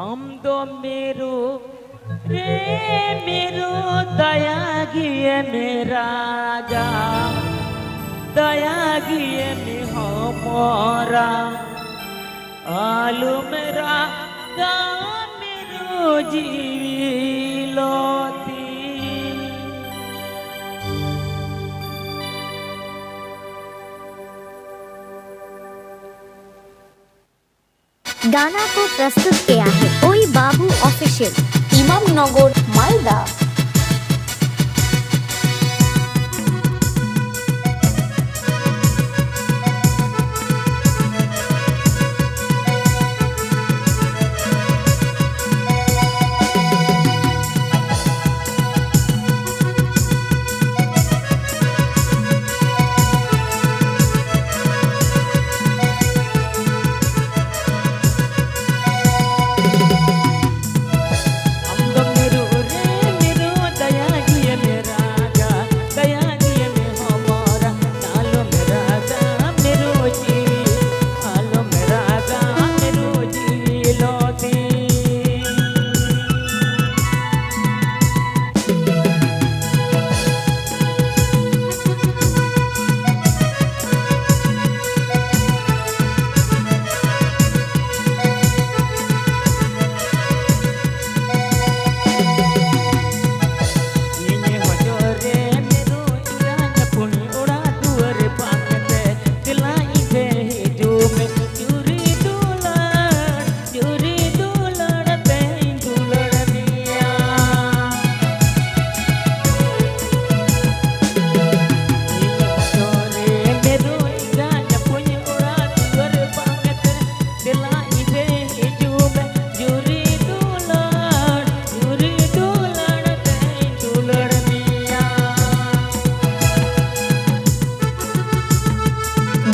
हम दो मेरो रे मेरो दया गिए मेरा जा दया गिए में हमारा आलू मेरा गा मेरो जीवी लोती। गाना को प्रस्तुत किया है ओई बाबू ऑफिशियल, इमामनगर, मालदा।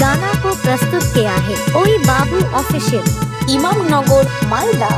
गाना को प्रस्तुत किया है ओई बाबू ऑफिशियल, इमामनगर, मालदा।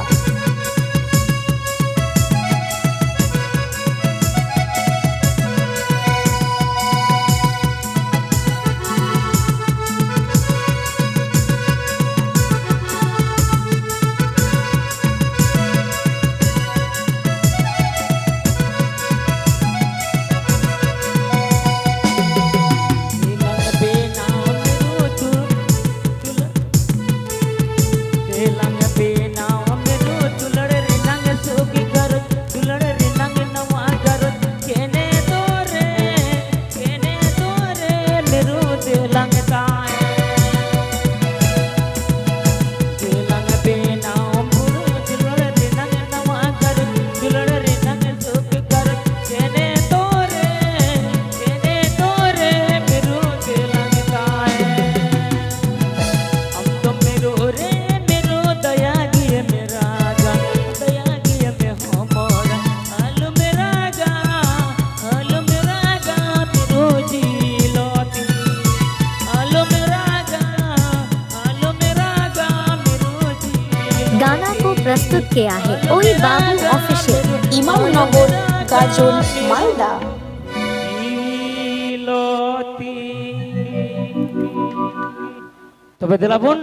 गाना को प्रस्तुत किया है ओई बाबू ऑफिशियल, इमामनगर, गाजोल, मालदा। তবে দিলাবন।